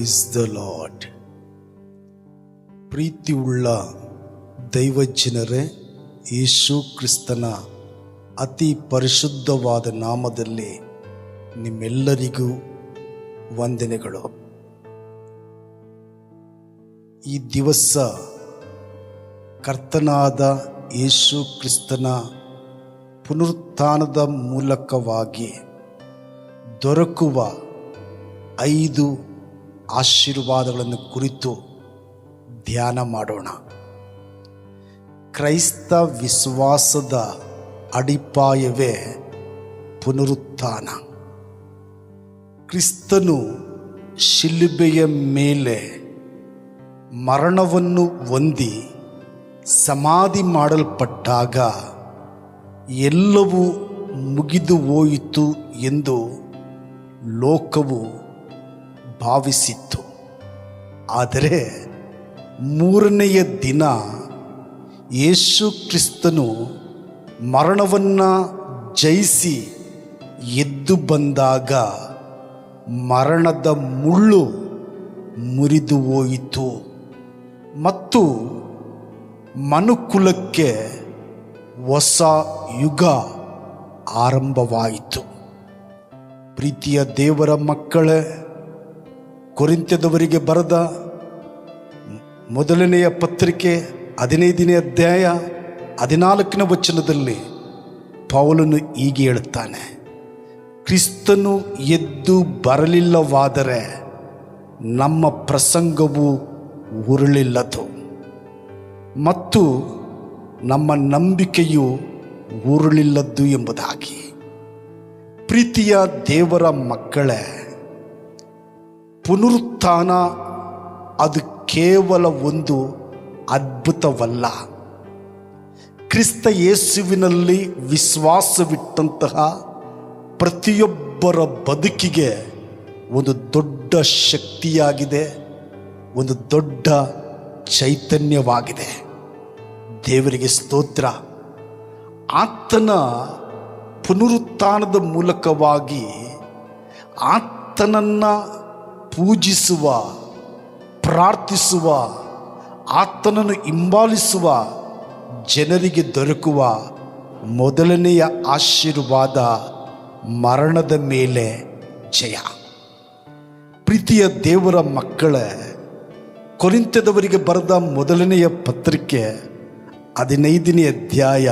Price the Lord. ಪ್ರೀತಿಯುಳ್ಳ ದೈವಜನರೇ, ಯೇಸು ಕ್ರಿಸ್ತನ ಅತಿ ಪರಿಶುದ್ಧವಾದ ನಾಮದಲ್ಲಿ ನಿಮ್ಮೆಲ್ಲರಿಗೂ ವಂದನೆಗಳು. ಈ ದಿವಸ ಕರ್ತನಾದ ಯೇಸು ಕ್ರಿಸ್ತನ ಪುನರುತ್ಥಾನದ ಮೂಲಕವಾಗಿ ದೊರಕುವ 5 ಆಶೀರ್ವಾದಗಳನ್ನು ಕುರಿತು ಧ್ಯಾನ ಮಾಡೋಣ. ಕ್ರೈಸ್ತ ವಿಶ್ವಾಸದ ಅಡಿಪಾಯವೇ ಪುನರುತ್ಥಾನ. ಕ್ರಿಸ್ತನು ಶಿಲುಬೆಯ ಮೇಲೆ ಮರಣವನ್ನು ಹೊಂದಿ ಸಮಾಧಿ ಮಾಡಲ್ಪಟ್ಟಾಗ ಎಲ್ಲವೂ ಮುಗಿದು ಹೋಯಿತು ಎಂದು ಲೋಕವು ಭಾವಿಸಿತ್ತು. ಆದರೆ 3ನೆಯ ದಿನ ಯೇಸು ಕ್ರಿಸ್ತನು ಮರಣವನ್ನು ಜಯಿಸಿ ಎದ್ದು ಬಂದಾಗ ಮರಣದ ಮುಳ್ಳು ಮುರಿದು ಹೋಯಿತು ಮತ್ತು ಮನುಕುಲಕ್ಕೆ ಹೊಸ ಯುಗ ಆರಂಭವಾಯಿತು. ಪ್ರೀತಿಯ ದೇವರ ಮಕ್ಕಳೇ, ಕೊರಿಂಥದವರಿಗೆ ಬರೆದ ಮೊದಲನೆಯ ಪತ್ರಿಕೆ 15ನೇ ಅಧ್ಯಾಯ 14ನೇ ವಚನದಲ್ಲಿ ಪೌಲನು ಹೀಗೆ ಹೇಳುತ್ತಾನೆ, ಕ್ರಿಸ್ತನು ಎದ್ದು ಬರಲಿಲ್ಲವಾದರೆ ನಮ್ಮ ಪ್ರಸಂಗವು ಉರುಳಿಲ್ಲದು ಮತ್ತು ನಮ್ಮ ನಂಬಿಕೆಯು ಉರುಳಿಲ್ಲದ್ದು ಎಂಬುದಾಗಿ. ಪ್ರೀತಿಯ ದೇವರ ಮಕ್ಕಳೇ, ಪುನರುತ್ಥಾನ ಅದು ಕೇವಲ ಒಂದು ಅದ್ಭುತವಲ್ಲ. ಕ್ರಿಸ್ತ ಯೇಸುವಿನಲ್ಲಿ ವಿಶ್ವಾಸವಿಟ್ಟಂತಹ ಪ್ರತಿಯೊಬ್ಬರ ಬದುಕಿಗೆ ಒಂದು ದೊಡ್ಡ ಶಕ್ತಿಯಾಗಿದೆ, ಒಂದು ದೊಡ್ಡ ಚೈತನ್ಯವಾಗಿದೆ. ದೇವರಿಗೆ ಸ್ತೋತ್ರ. ಆತನ ಪುನರುತ್ಥಾನದ ಮೂಲಕವಾಗಿ ಆತನನ್ನು ಪೂಜಿಸುವ, ಪ್ರಾರ್ಥಿಸುವ, ಆತನನ್ನು ಹಿಂಬಾಲಿಸುವ ಜನರಿಗೆ ದೊರಕುವ ಮೊದಲನೆಯ ಆಶೀರ್ವಾದ ಮರಣದ ಮೇಲೆ ಜಯ. ಪ್ರೀತಿಯ ದೇವರ ಮಕ್ಕಳೇ, ಕೊರಿಂಥದವರಿಗೆ ಬರೆದ ಮೊದಲನೆಯ ಪತ್ರಿಕೆ 15ನೇ ಅಧ್ಯಾಯ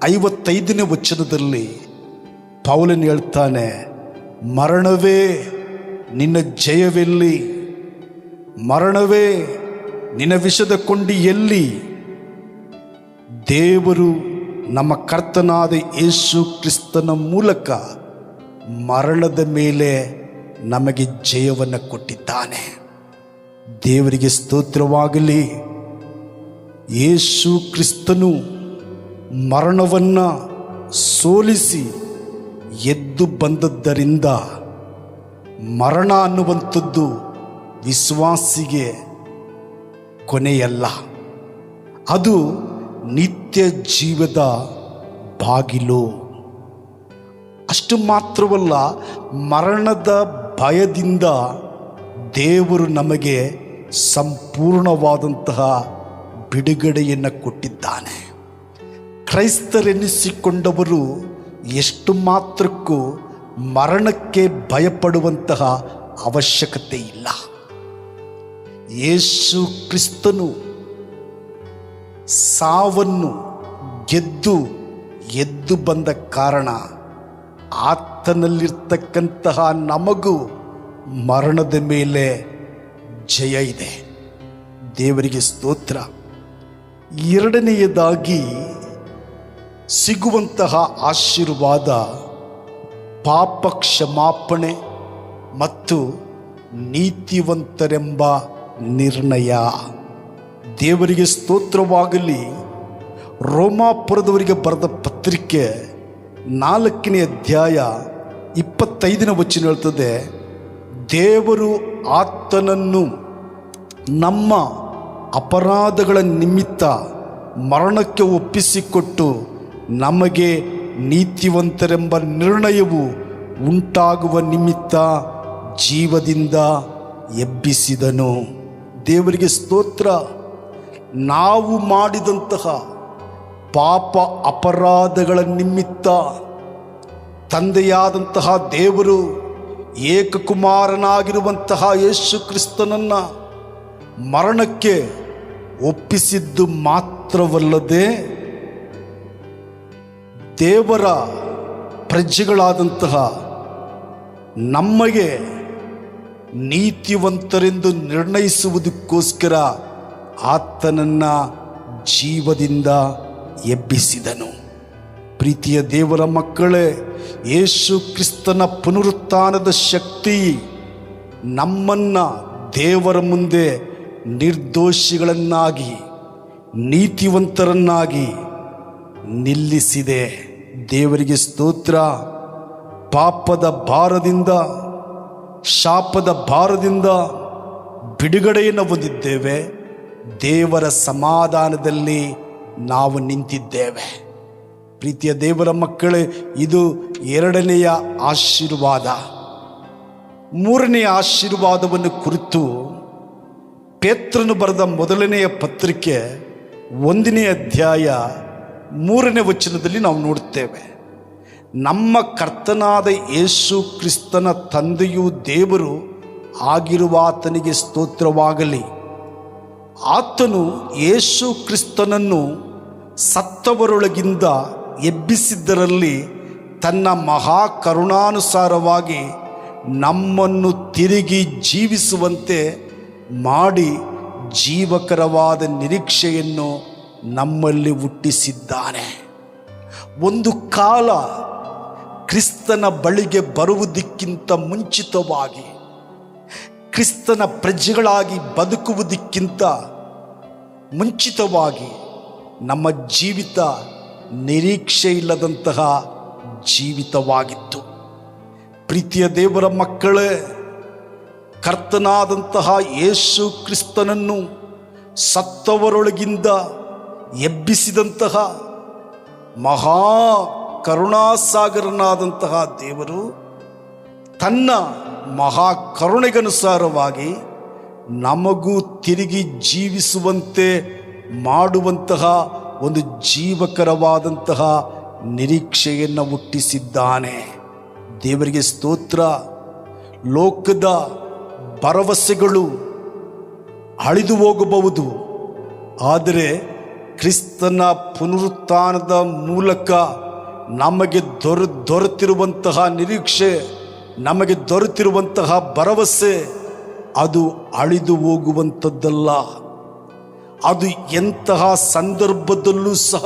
55ನೇ ವಚನದಲ್ಲಿ ಪೌಲನು ಹೇಳ್ತಾನೆ, ಮರಣವೇ ನಿನ್ನ ಜಯವೆಲ್ಲಿ? ಮರಣವೇ ನಿನ್ನ ವಿಷದ ಕೊಂಡಿ ಎಲ್ಲಿ? ದೇವರು ನಮ್ಮ ಕರ್ತನಾದ ಯೇಸು ಕ್ರಿಸ್ತನ ಮೂಲಕ ಮರಣದ ಮೇಲೆ ನಮಗೆ ಜಯವನ್ನು ಕೊಟ್ಟಿದ್ದಾನೆ. ದೇವರಿಗೆ ಸ್ತೋತ್ರವಾಗಲಿ. ಯೇಸು ಕ್ರಿಸ್ತನು ಮರಣವನ್ನು ಸೋಲಿಸಿ ಎದ್ದು ಬಂದದ್ದರಿಂದ ಮರಣ ಅನ್ನುವಂಥದ್ದು ವಿಶ್ವಾಸಿಗೆ ಕೊನೆಯಲ್ಲ, ಅದು ನಿತ್ಯ ಜೀವದ ಬಾಗಿಲು. ಅಷ್ಟು ಮಾತ್ರವಲ್ಲ, ಮರಣದ ಭಯದಿಂದ ದೇವರು ನಮಗೆ ಸಂಪೂರ್ಣವಾದಂತಹ ಬಿಡುಗಡೆಯನ್ನು ಕೊಟ್ಟಿದ್ದಾನೆ. ಕ್ರೈಸ್ತರೆನಿಸಿಕೊಂಡವರು ಎಷ್ಟು ಮಾತ್ರಕ್ಕೂ ಮರಣಕ್ಕೆ ಭಯಪಡುವಂತಹ ಅವಶ್ಯಕತೆ ಇಲ್ಲ. ಯೇಸು ಕ್ರಿಸ್ತನು ಸಾವನ್ನು ಎದ್ದು ಬಂದ ಕಾರಣ ಆತನಲ್ಲಿರ್ತಕ್ಕಂತಹ ನಮಗೂ ಮರಣದ ಮೇಲೆ ಜಯ ಇದೆ. ದೇವರಿಗೆ ಸ್ತೋತ್ರ. 2ನೆಯದಾಗಿ ಸಿಗುವಂತಹ ಆಶೀರ್ವಾದ ಪಾಪ ಕ್ಷಮಾಪಣೆ ಮತ್ತು ನೀತಿವಂತರೆಂಬ ನಿರ್ಣಯ. ದೇವರಿಗೆ ಸ್ತೋತ್ರವಾಗಲಿ. ರೋಮಾಪುರದವರಿಗೆ ಬರೆದ ಪತ್ರಿಕೆ 4ನೇ ಅಧ್ಯಾಯ 25ನೇ ವಚನ ಹೇಳ್ತದೆ, ದೇವರು ಆತನನ್ನು ನಮ್ಮ ಅಪರಾಧಗಳ ನಿಮಿತ್ತ ಮರಣಕ್ಕೆ ಒಪ್ಪಿಸಿಕೊಟ್ಟು ನಮಗೆ ನೀತಿವಂತರೆಂಬ ನಿರ್ಣಯವು ಉಂಟಾಗುವ ನಿಮಿತ್ತ ಜೀವದಿಂದ ಎಬ್ಬಿಸಿದನು. ದೇವರಿಗೆ ಸ್ತೋತ್ರ. ನಾವು ಮಾಡಿದಂತಹ ಪಾಪ ಅಪರಾಧಗಳ ನಿಮಿತ್ತ ತಂದೆಯಾದಂತಹ ದೇವರು ಏಕಕುಮಾರನಾಗಿರುವಂತಹ ಯೇಸು ಕ್ರಿಸ್ತನನ್ನು ಮರಣಕ್ಕೆ ಒಪ್ಪಿಸಿದ್ದು ಮಾತ್ರವಲ್ಲದೆ ದೇವರ ಪ್ರಜೆಗಳಾದಂತಹ ನಮಗೆ ನೀತಿವಂತರೆಂದು ನಿರ್ಣಯಿಸುವುದಕ್ಕೋಸ್ಕರ ಆತನನ್ನು ಜೀವದಿಂದ ಎಬ್ಬಿಸಿದನು. ಪ್ರೀತಿಯ ದೇವರ ಮಕ್ಕಳೇ, ಯೇಸು ಕ್ರಿಸ್ತನ ಪುನರುತ್ಥಾನದ ಶಕ್ತಿ ನಮ್ಮನ್ನು ದೇವರ ಮುಂದೆ ನಿರ್ದೋಷಿಗಳನ್ನಾಗಿ ನೀತಿವಂತರನ್ನಾಗಿ ನಿಲ್ಲಿಸಿದೆ. ದೇವರಿಗೆ ಸ್ತೋತ್ರ. ಪಾಪದ ಭಾರದಿಂದ, ಶಾಪದ ಭಾರದಿಂದ ಬಿಡುಗಡೆಯನ್ನು ಹೊಂದಿದ್ದೇವೆ. ದೇವರ ಸಮಾಧಾನದಲ್ಲಿ ನಾವು ನಿಂತಿದ್ದೇವೆ. ಪ್ರೀತಿಯ ದೇವರ ಮಕ್ಕಳೇ, ಇದು ಎರಡನೆಯ ಆಶೀರ್ವಾದ. ಮೂರನೆಯ ಆಶೀರ್ವಾದವನ್ನು ಕುರಿತು ಪೇತ್ರನು ಬರೆದ ಮೊದಲನೆಯ ಪತ್ರಿಕೆ 1ನೇ ಅಧ್ಯಾಯ 3ನೇ ವಚನದಲ್ಲಿ ನಾವು ನೋಡುತ್ತೇವೆ. ನಮ್ಮ ಕರ್ತನಾದ ಯೇಸು ಕ್ರಿಸ್ತನ ತಂದೆಯೂ ದೇವರು ಆಗಿರುವ ಆತನಿಗೆ ಸ್ತೋತ್ರವಾಗಲಿ. ಆತನು ಯೇಸು ಕ್ರಿಸ್ತನನ್ನು ಸತ್ತವರೊಳಗಿಂದ ಎಬ್ಬಿಸಿದ್ದರಲ್ಲಿ ತನ್ನ ಮಹಾಕರುಣಾನುಸಾರವಾಗಿ ನಮ್ಮನ್ನು ತಿರುಗಿ ಜೀವಿಸುವಂತೆ ಮಾಡಿ ಜೀವಕರವಾದ ನಿರೀಕ್ಷೆಯನ್ನು ನಮ್ಮಲ್ಲಿ ಹುಟ್ಟಿಸಿದ್ದಾನೆ. ಒಂದು ಕಾಲ ಕ್ರಿಸ್ತನ ಬಳಿಗೆ ಬರುವುದಕ್ಕಿಂತ ಮುಂಚಿತವಾಗಿ, ಕ್ರಿಸ್ತನ ಪ್ರಜೆಗಳಾಗಿ ಬದುಕುವುದಕ್ಕಿಂತ ಮುಂಚಿತವಾಗಿ ನಮ್ಮ ಜೀವಿತ ನಿರೀಕ್ಷೆ ಇಲ್ಲದಂತಹ ಜೀವಿತವಾಗಿತ್ತು. ಪ್ರೀತಿಯ ದೇವರ ಮಕ್ಕಳೇ, ಕರ್ತನಾದಂತಹ ಯೇಸು ಕ್ರಿಸ್ತನನ್ನು ಸತ್ತವರೊಳಗಿಂದ ಎಬ್ಬಿಸಿದಂತಹ ಮಹಾ ಕರುಣಾಸಾಗರನಾದಂತಹ ದೇವರು ತನ್ನ ಮಹಾ ಕರುಣೆಗನುಸಾರವಾಗಿ ನಮಗೂ ತಿರುಗಿ ಜೀವಿಸುವಂತೆ ಮಾಡುವಂತಹ ಒಂದು ಜೀವಕರವಾದಂತಹ ನಿರೀಕ್ಷೆಯನ್ನು ಹುಟ್ಟಿಸಿದ್ದಾನೆ. ದೇವರಿಗೆ ಸ್ತೋತ್ರ. ಲೋಕದ ಭರವಸೆಗಳು ಅಳಿದು ಹೋಗಬಹುದು, ಆದರೆ ಕ್ರಿಸ್ತನ ಪುನರುತ್ಥಾನದ ಮೂಲಕ ನಮಗೆ ದೊರೆತಿರುವಂತಹ ನಿರೀಕ್ಷೆ, ನಮಗೆ ದೊರೆತಿರುವಂತಹ ಭರವಸೆ ಅದು ಅಳಿದು ಹೋಗುವಂಥದ್ದಲ್ಲ. ಅದು ಎಂತಹ ಸಂದರ್ಭದಲ್ಲೂ ಸಹ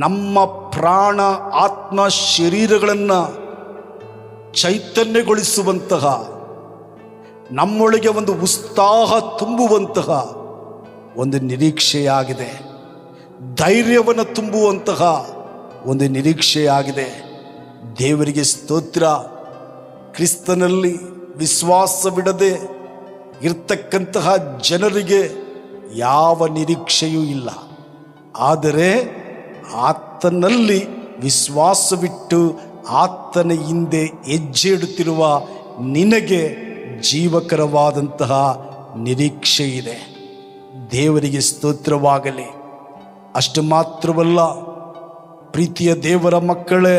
ನಮ್ಮ ಪ್ರಾಣ, ಆತ್ಮ, ಶರೀರಗಳನ್ನು ಚೈತನ್ಯಗೊಳಿಸುವಂತಹ, ನಮ್ಮೊಳಗೆ ಒಂದು ಉತ್ಸಾಹ ತುಂಬುವಂತಹ ಒಂದು ನಿರೀಕ್ಷೆಯಾಗಿದೆ. ಧೈರ್ಯವನ್ನು ತುಂಬುವಂತಹ ಒಂದು ನಿರೀಕ್ಷೆಯಾಗಿದೆ. ದೇವರಿಗೆ ಸ್ತೋತ್ರ. ಕ್ರಿಸ್ತನಲ್ಲಿ ವಿಶ್ವಾಸವಿಡದೆ ಇರ್ತಕ್ಕಂತಹ ಜನರಿಗೆ ಯಾವ ನಿರೀಕ್ಷೆಯೂ ಇಲ್ಲ. ಆದರೆ ಆತನಲ್ಲಿ ವಿಶ್ವಾಸವಿಟ್ಟು ಆತನ ಹಿಂದೆ ಹೆಜ್ಜೆ ಇಡುತ್ತಿರುವ ನಿನಗೆ ಜೀವಕರವಾದಂತಹ ನಿರೀಕ್ಷೆ ಇದೆ. ದೇವರಿಗೆ ಸ್ತೋತ್ರವಾಗಲಿ. ಅಷ್ಟು ಮಾತ್ರವಲ್ಲ, ಪ್ರೀತಿಯ ದೇವರ ಮಕ್ಕಳೇ,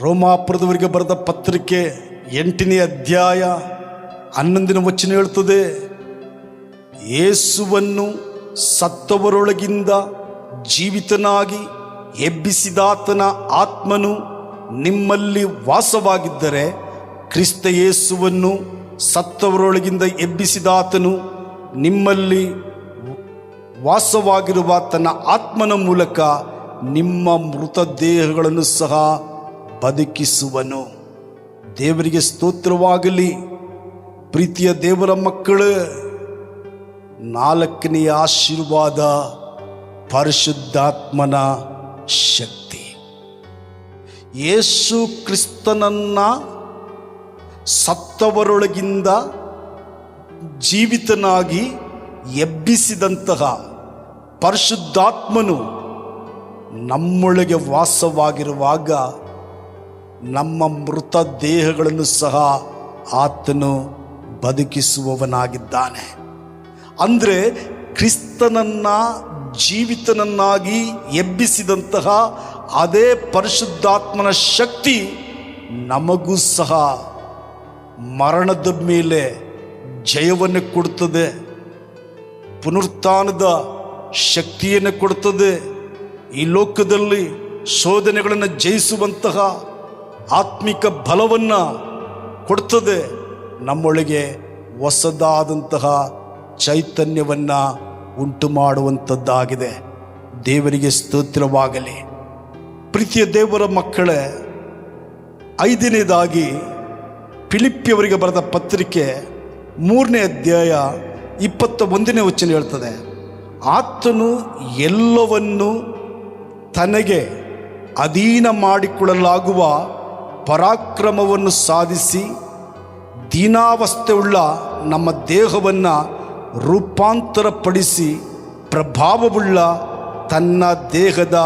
ರೋಮಾಪುರದವರಿಗೆ ಬರೆದ ಪತ್ರಿಕೆ 8ನೇ ಅಧ್ಯಾಯ 11ನೇ ವಚನ ಹೇಳ್ತದೆ, ಯೇಸುವನ್ನು ಸತ್ತವರೊಳಗಿಂದ ಜೀವಿತನಾಗಿ ಎಬ್ಬಿಸಿದಾತನ ಆತ್ಮನು ನಿಮ್ಮಲ್ಲಿ ವಾಸವಾಗಿದ್ದರೆ, ಕ್ರಿಸ್ತ ಯೇಸುವನ್ನು ಸತ್ತವರೊಳಗಿಂದ ಎಬ್ಬಿಸಿದಾತನು ನಿಮ್ಮಲ್ಲಿ ವಾಸವಾಗಿರುವ ತನ್ನ ಆತ್ಮನ ಮೂಲಕ ನಿಮ್ಮ ಮೃತ ದೇಹಗಳನ್ನು ಸಹ ಬದುಕಿಸುವನು. ದೇವರಿಗೆ ಸ್ತೋತ್ರವಾಗಲಿ. ಪ್ರೀತಿಯ ದೇವರ ಮಕ್ಕಳು, 4ನೆಯ ಆಶೀರ್ವಾದ ಪರಿಶುದ್ಧಾತ್ಮನ ಶಕ್ತಿ. ಯೇಸು ಕ್ರಿಸ್ತನನ್ನು ಸತ್ತವರೊಳಗಿಂದ ಜೀವಿತನಾಗಿ ಎಬ್ಬಿಸಿದಂತಹ ಪರಿಶುದ್ಧಾತ್ಮನು ನಮ್ಮೊಳಗೆ ವಾಸವಾಗಿರುವಾಗ ನಮ್ಮ ಮೃತ ದೇಹಗಳನ್ನು ಸಹ ಆತನು ಬದುಕಿಸುವವನಾಗಿದ್ದಾನೆ. ಅಂದರೆ ಕ್ರಿಸ್ತನನ್ನ ಜೀವಿತನನ್ನಾಗಿ ಎಬ್ಬಿಸಿದಂತಹ ಅದೇ ಪರಿಶುದ್ಧಾತ್ಮನ ಶಕ್ತಿ ನಮಗೂ ಸಹ ಮರಣದ ಮೇಲೆ ಜಯವನ್ನು ಕೊಡುತ್ತದೆ, ಪುನರುತ್ಥಾನದ ಶಕ್ತಿಯನ್ನು ಕೊಡುತ್ತದೆ. ಈ ಲೋಕದಲ್ಲಿ ಶೋಧನೆಗಳನ್ನು ಜಯಿಸುವಂತಹ ಆತ್ಮಿಕ ಬಲವನ್ನು ಕೊಡುತ್ತದೆ. ನಮ್ಮೊಳಗೆ ಹೊಸದಾದಂತಹ ಚೈತನ್ಯವನ್ನು ಉಂಟು ಮಾಡುವಂಥದ್ದಾಗಿದೆ. ದೇವರಿಗೆ ಸ್ತೋತ್ರವಾಗಲಿ. ಪ್ರೀತಿಯ ದೇವರ ಮಕ್ಕಳೇ, 5ನೇದಾಗಿ ಫಿಲಿಪ್ಪಿಯವರಿಗೆ ಬರೆದ ಪತ್ರಿಕೆ 3ನೇ ಅಧ್ಯಾಯ 21ನೇ ವಚನ ಹೇಳ್ತದೆ, ಆತನು ಎಲ್ಲವನ್ನು ತನಗೆ ಅಧೀನ ಮಾಡಿಕೊಳ್ಳಲಾಗುವ ಪರಾಕ್ರಮವನ್ನು ಸಾಧಿಸಿ ದೀನಾವಸ್ಥೆಯುಳ್ಳ ನಮ್ಮ ದೇಹವನ್ನು ರೂಪಾಂತರಪಡಿಸಿ ಪ್ರಭಾವವುಳ್ಳ ತನ್ನ ದೇಹದ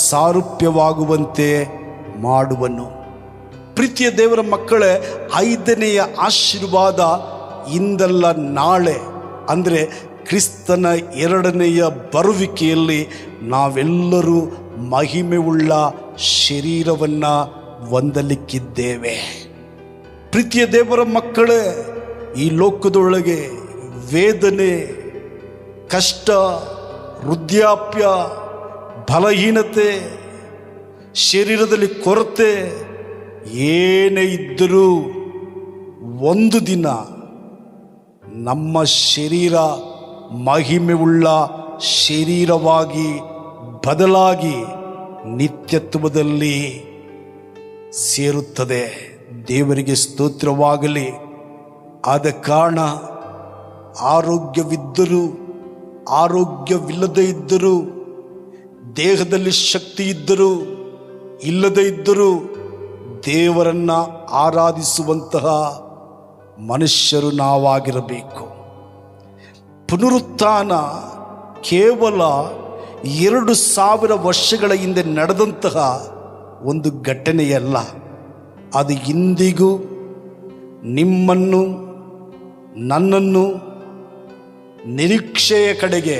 ಸಾರೂಪ್ಯವಾಗುವಂತೆ ಮಾಡುವನು. ಪ್ರೀತಿಯ ದೇವರ ಮಕ್ಕಳೇ, 5ನೆಯ ಆಶೀರ್ವಾದ ಇಂದಲ್ಲ ನಾಳೆ, ಅಂದರೆ ಕ್ರಿಸ್ತನ 2ನೆಯ ಬರುವಿಕೆಯಲ್ಲಿ ನಾವೆಲ್ಲರೂ ಮಹಿಮೆಯುಳ್ಳ ಶರೀರವನ್ನು ಹೊಂದಲಿಕ್ಕಿದ್ದೇವೆ. ಪ್ರೀತಿಯ ದೇವರ ಮಕ್ಕಳೇ, ಈ ಲೋಕದೊಳಗೆ ವೇದನೆ, ಕಷ್ಟ, ವೃದ್ಧಾಪ್ಯ, ಬಲಹೀನತೆ, ಶರೀರದಲ್ಲಿ ಕೊರತೆ ಏನೇ ಇದ್ದರೂ ಒಂದು ದಿನ ನಮ್ಮ ಶರೀರ ಮಹಿಮೆಯುಳ್ಳ ಶರೀರವಾಗಿ ಬದಲಾಗಿ ನಿತ್ಯತ್ವದಲ್ಲಿ ಸೇರುತ್ತದೆ. ದೇವರಿಗೆ ಸ್ತೋತ್ರವಾಗಲಿ. ಆದ ಕಾರಣ ಆರೋಗ್ಯವಿದ್ದರೂ ಆರೋಗ್ಯವಿಲ್ಲದೇ ಇದ್ದರೂ, ದೇಹದಲ್ಲಿ ಶಕ್ತಿ ಇದ್ದರೂ ಇಲ್ಲದೇ ಇದ್ದರೂ ದೇವರನ್ನು ಆರಾಧಿಸುವಂತಹ ಮನುಷ್ಯರು ನಾವಾಗಿರಬೇಕು. ಪುನರುತ್ಥಾನ ಕೇವಲ 2000 ವರ್ಷಗಳ ಹಿಂದೆ ನಡೆದಂತಹ ಒಂದು ಘಟನೆಯಲ್ಲ. ಅದು ಇಂದಿಗೂ ನಿಮ್ಮನ್ನು ನನ್ನನ್ನು ನಿರೀಕ್ಷೆಯ ಕಡೆಗೆ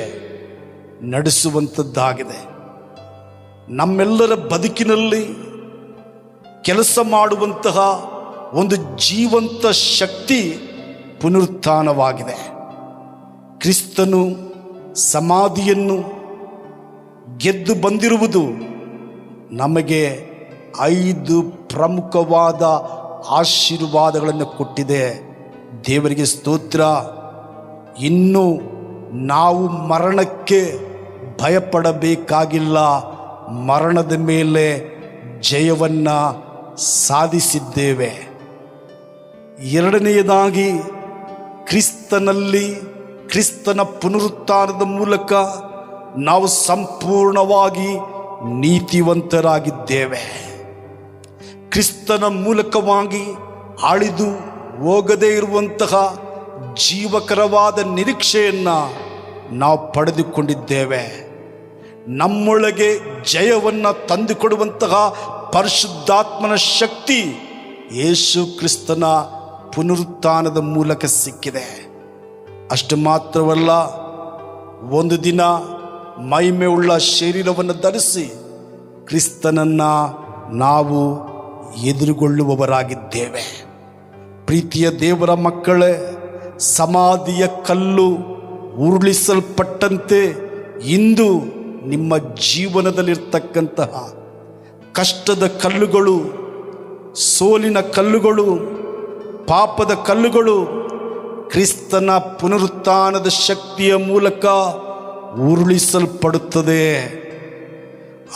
ನಡೆಸುವಂಥದ್ದಾಗಿದೆ. ನಮ್ಮೆಲ್ಲರ ಬದುಕಿನಲ್ಲಿ ಕೆಲಸ ಮಾಡುವಂತಹ ಒಂದು ಜೀವಂತ ಶಕ್ತಿ ಪುನರುತ್ಥಾನವಾಗಿದೆ. ಕ್ರಿಸ್ತನು ಸಮಾಧಿಯನ್ನು ಗೆದ್ದು ಬಂದಿರುವುದು ನಮಗೆ 5 ಪ್ರಮುಖವಾದ ಆಶೀರ್ವಾದಗಳನ್ನು ಕೊಟ್ಟಿದೆ. ದೇವರಿಗೆ ಸ್ತೋತ್ರ. ಇನ್ನು ನಾವು ಮರಣಕ್ಕೆ ಭಯಪಡಬೇಕಾಗಿಲ್ಲ. ಮರಣದ ಮೇಲೆ ಜಯವನ್ನು ಸಾಧಿಸಿದ್ದೇವೆ. 2ನೇದಾಗಿ ಕ್ರಿಸ್ತನಲ್ಲಿ, ಕ್ರಿಸ್ತನ ಪುನರುತ್ಥಾನದ ಮೂಲಕ ನಾವು ಸಂಪೂರ್ಣವಾಗಿ ನೀತಿವಂತರಾಗಿದ್ದೇವೆ. ಕ್ರಿಸ್ತನ ಮೂಲಕವಾಗಿ ಅಳಿದು ಹೋಗದೇ ಇರುವಂತಹ ಜೀವಕರವಾದ ನಿರೀಕ್ಷೆಯನ್ನು ನಾವು ಪಡೆದುಕೊಂಡಿದ್ದೇವೆ. ನಮ್ಮೊಳಗೆ ಜಯವನ್ನು ತಂದುಕೊಡುವಂತಹ ಪರಿಶುದ್ಧಾತ್ಮನ ಶಕ್ತಿ ಯೇಸು ಕ್ರಿಸ್ತನ ಪುನರುತ್ಥಾನದ ಮೂಲಕ ಸಿಕ್ಕಿದೆ. ಅಷ್ಟು ಮಾತ್ರವಲ್ಲ, ಒಂದು ದಿನ ಮಹಿಮೆಯುಳ್ಳ ಶರೀರವನ್ನು ಧರಿಸಿ ಕ್ರಿಸ್ತನನ್ನು ನಾವು ಎದುರುಗೊಳ್ಳುವವರಾಗಿದ್ದೇವೆ. ಪ್ರೀತಿಯ ದೇವರ ಮಕ್ಕಳೇ, ಸಮಾಧಿಯ ಕಲ್ಲು ಉರುಳಿಸಲ್ಪಟ್ಟಂತೆ ಇಂದು ನಿಮ್ಮ ಜೀವನದಲ್ಲಿರ್ತಕ್ಕಂತಹ ಕಷ್ಟದ ಕಲ್ಲುಗಳು, ಸೋಲಿನ ಕಲ್ಲುಗಳು, ಪಾಪದ ಕಲ್ಲುಗಳು ಕ್ರಿಸ್ತನ ಪುನರುತ್ಥಾನದ ಶಕ್ತಿಯ ಮೂಲಕ ಉರುಳಿಸಲ್ಪಡುತ್ತದೆ.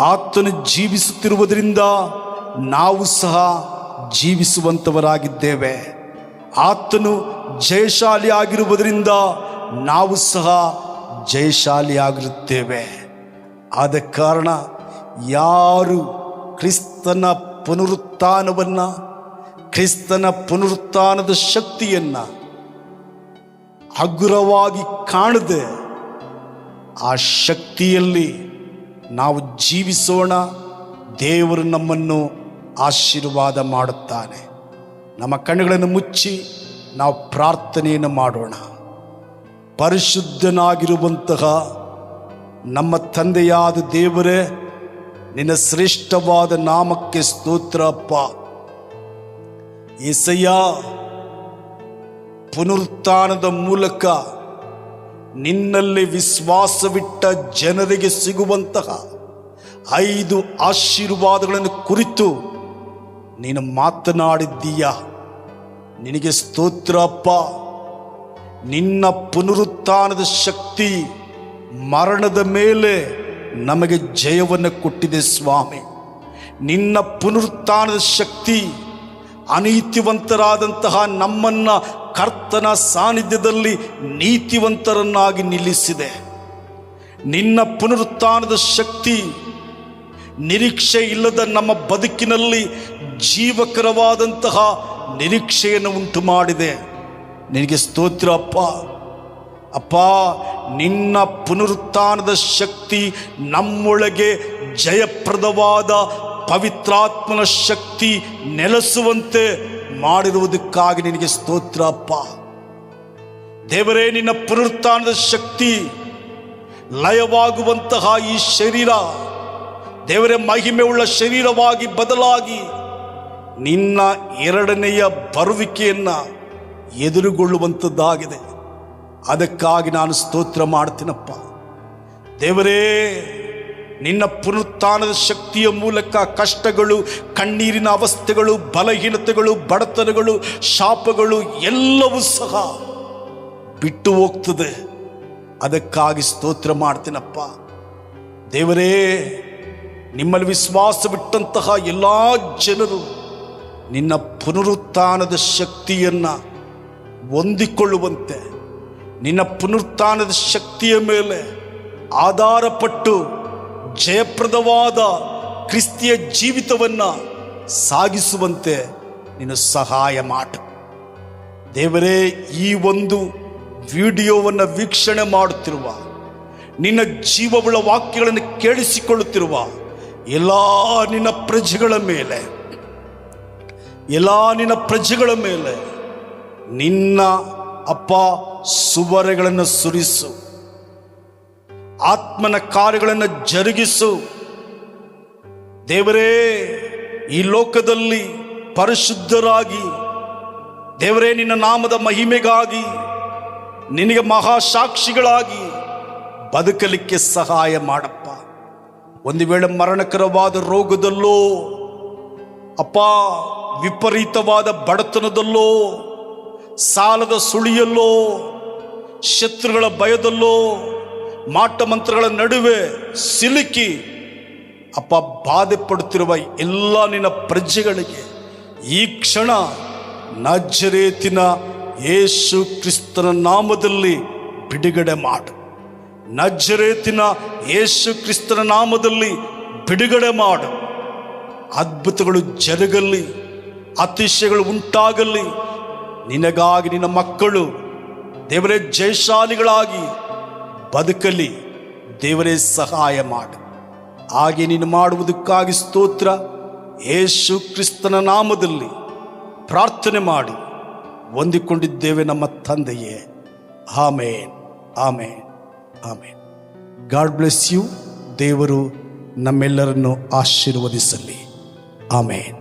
ಆತನು ಜೀವಿಸುತ್ತಿರುವುದರಿಂದ ನಾವು ಸಹ ಜೀವಿಸುವಂಥವರಾಗಿದ್ದೇವೆ. ಆತನು ಜಯಶಾಲಿ ಆಗಿರುವುದರಿಂದ ನಾವು ಸಹ ಜಯಶಾಲಿಯಾಗಿರುತ್ತೇವೆ. ಆದ ಕಾರಣ ಯಾರು ಕ್ರಿಸ್ತನ ಪುನರುತ್ಥಾನವನ್ನು, ಕ್ರಿಸ್ತನ ಪುನರುತ್ಥಾನದ ಶಕ್ತಿಯನ್ನು ಹಗುರವಾಗಿ ಕಾಣದೆ ಆ ಶಕ್ತಿಯಲ್ಲಿ ನಾವು ಜೀವಿಸೋಣ. ದೇವರು ನಮ್ಮನ್ನು ಆಶೀರ್ವಾದ ಮಾಡುತ್ತಾನೆ. ನಮ್ಮ ಕಣ್ಣುಗಳನ್ನು ಮುಚ್ಚಿ ನಾವು ಪ್ರಾರ್ಥನೆಯನ್ನು ಮಾಡೋಣ. ಪರಿಶುದ್ಧನಾಗಿರುವಂತಹ ನಮ್ಮ ತಂದೆಯಾದ ದೇವರೇ, ನಿನ್ನ ಶ್ರೇಷ್ಠವಾದ ನಾಮಕ್ಕೆ ಸ್ತೋತ್ರ ಅಪ್ಪ. యేసయ్య, ಪುನರುತ್ಥಾನದ ಮೂಲಕ ನಿನ್ನಲ್ಲಿ ವಿಶ್ವಾಸವಿಟ್ಟ ಜನರಿಗೆ ಸಿಗುವಂತಹ 5 ಆಶೀರ್ವಾದಗಳನ್ನು ಕುರಿತು ನೀನು ಮಾತನಾಡಿದ್ದೀಯ. ನಿನಗೆ ಸ್ತೋತ್ರ ಅಪ್ಪ. ನಿನ್ನ ಪುನರುತ್ಥಾನದ ಶಕ್ತಿ ಮರಣದ ಮೇಲೆ ನಮಗೆ ಜಯವನ್ನು ಕೊಟ್ಟಿದೆ ಸ್ವಾಮಿ. ನಿನ್ನ ಪುನರುತ್ಥಾನದ ಶಕ್ತಿ ಅನೀತಿವಂತರಾದಂತಹ ನಮ್ಮನ್ನು ಕರ್ತನ ಸಾನ್ನಿಧ್ಯದಲ್ಲಿ ನೀತಿವಂತರನ್ನಾಗಿ ನಿಲ್ಲಿಸಿದೆ. ನಿನ್ನ ಪುನರುತ್ಥಾನದ ಶಕ್ತಿ ನಿರೀಕ್ಷೆ ಇಲ್ಲದ ನಮ್ಮ ಬದುಕಿನಲ್ಲಿ ಜೀವಕರವಾದಂತಹ ನಿರೀಕ್ಷೆಯನ್ನು ಉಂಟು ಮಾಡಿದೆ. ನಿನಗೆ ಸ್ತೋತ್ರ ಅಪ್ಪ. ಅಪ್ಪ, ನಿನ್ನ ಪುನರುತ್ಥಾನದ ಶಕ್ತಿ ನಮ್ಮೊಳಗೆ ಜಯಪ್ರದವಾದ ಪವಿತ್ರಾತ್ಮನ ಶಕ್ತಿ ನೆಲೆಸುವಂತೆ ಮಾಡಿರುವುದಕ್ಕಾಗಿ ನಿನಗೆ ಸ್ತೋತ್ರ ಅಪ್ಪ. ದೇವರೇ, ನಿನ್ನ ಪುನರುತ್ಥಾನದ ಶಕ್ತಿ ಲಯವಾಗುವಂತಹ ಈ ಶರೀರ ದೇವರೇ ಮಹಿಮೆಯುಳ್ಳ ಶರೀರವಾಗಿ ಬದಲಾಗಿ ನಿನ್ನ 2ನೆಯ ಬರುವಿಕೆಯನ್ನು ಎದುರುಗೊಳ್ಳುವಂಥದ್ದಾಗಿದೆ. ಅದಕ್ಕಾಗಿ ನಾನು ಸ್ತೋತ್ರ ಮಾಡ್ತೀನಪ್ಪ. ದೇವರೇ, ನಿನ್ನ ಪುನರುತ್ಥಾನದ ಶಕ್ತಿಯ ಮೂಲಕ ಕಷ್ಟಗಳು, ಕಣ್ಣೀರಿನ ಅವಸ್ಥೆಗಳು, ಬಲಹೀನತೆಗಳು, ಬಡತನಗಳು, ಶಾಪಗಳು ಎಲ್ಲವೂ ಸಹ ಬಿಟ್ಟು ಹೋಗ್ತದೆ. ಅದಕ್ಕಾಗಿ ಸ್ತೋತ್ರ ಮಾಡ್ತೀನಪ್ಪ. ದೇವರೇ, ನಿಮ್ಮಲ್ಲಿ ವಿಶ್ವಾಸವಿಟ್ಟಂತಹ ಎಲ್ಲ ಜನರು ನಿನ್ನ ಪುನರುತ್ಥಾನದ ಶಕ್ತಿಯನ್ನು ಹೊಂದಿಕೊಳ್ಳುವಂತೆ, ನಿನ್ನ ಪುನರುತ್ಥಾನದ ಶಕ್ತಿಯ ಮೇಲೆ ಆಧಾರಪಟ್ಟು ಜಯಪ್ರದವಾದ ಕ್ರಿಸ್ತಿಯ ಜೀವಿತವನ್ನು ಸಾಗಿಸುವಂತೆ ನೀನು ಸಹಾಯ ಮಾಡು. ದೇವರೇ, ಈ ಒಂದು ವಿಡಿಯೋವನ್ನು ವೀಕ್ಷಣೆ ಮಾಡುತ್ತಿರುವ, ನಿನ್ನ ಜೀವವುಳ್ಳ ವಾಕ್ಯಗಳನ್ನು ಕೇಳಿಸಿಕೊಳ್ಳುತ್ತಿರುವ ಎಲ್ಲ ನಿನ್ನ ಪ್ರಜೆಗಳ ಮೇಲೆ ನಿನ್ನ ಅಪ್ಪ ಸುವರೆಗಳನ್ನು ಸುರಿಸು. ಆತ್ಮನ ಕಾರ್ಯಗಳನ್ನು ಜರುಗಿಸು. ದೇವರೇ, ಈ ಲೋಕದಲ್ಲಿ ಪರಿಶುದ್ಧರಾಗಿ, ದೇವರೇ, ನಿನ್ನ ನಾಮದ ಮಹಿಮೆಗಾಗಿ ನಿನಗೆ ಮಹಾಸಾಕ್ಷಿಗಳಾಗಿ ಬದುಕಲಿಕ್ಕೆ ಸಹಾಯ ಮಾಡಪ್ಪ. ಒಂದು ವೇಳೆ ಮರಣಕರವಾದ ರೋಗದಲ್ಲೋ, ಅಪ್ಪ, ವಿಪರೀತವಾದ ಬಡತನದಲ್ಲೋ, ಸಾಲದ ಸುಳಿಯಲ್ಲೋ, ಶತ್ರುಗಳ ಭಯದಲ್ಲೋ, ಮಾಟ ಮಂತ್ರಗಳ ನಡುವೆ ಸಿಲುಕಿ ಅಪ್ಪ ಬಾಧೆ ಪಡುತ್ತಿರುವ ಎಲ್ಲ ನಿನ್ನ ಪ್ರಜೆಗಳಿಗೆ ಈ ಕ್ಷಣ ನಜರೇತಿನ ಯೇಸು ಕ್ರಿಸ್ತನ ನಾಮದಲ್ಲಿ ಬಿಡುಗಡೆ ಮಾಡು. ನಜರೇತಿನ ಯೇಸು ಕ್ರಿಸ್ತನ ನಾಮದಲ್ಲಿ ಬಿಡುಗಡೆ ಮಾಡು. ಅದ್ಭುತಗಳು ಜರುಗಲಿ, ಅತಿಶಯಗಳು ಉಂಟಾಗಲಿ. ನಿನಗಾಗಿ ನಿನ್ನ ಮಕ್ಕಳು ದೇವರೇ ಜಯಶಾಲಿಗಳಾಗಿ ಬದುಕಲಿ. ದೇವರೇ, ಸಹಾಯ ಮಾಡು. ಹಾಗೆ ನೀನು ಮಾಡುವುದಕ್ಕಾಗಿ ಸ್ತೋತ್ರ. ಯೇಸು ಕ್ರಿಸ್ತನ ನಾಮದಲ್ಲಿ ಪ್ರಾರ್ಥನೆ ಮಾಡಿ ಹೊಂದಿಕೊಂಡಿದ್ದೇವೆ ನಮ್ಮ ತಂದೆಯೇ. Amen, amen, amen. God bless you. ದೇವರು ನಮ್ಮೆಲ್ಲರನ್ನು ಆಶೀರ್ವದಿಸಲಿ. ಆಮೇನ್.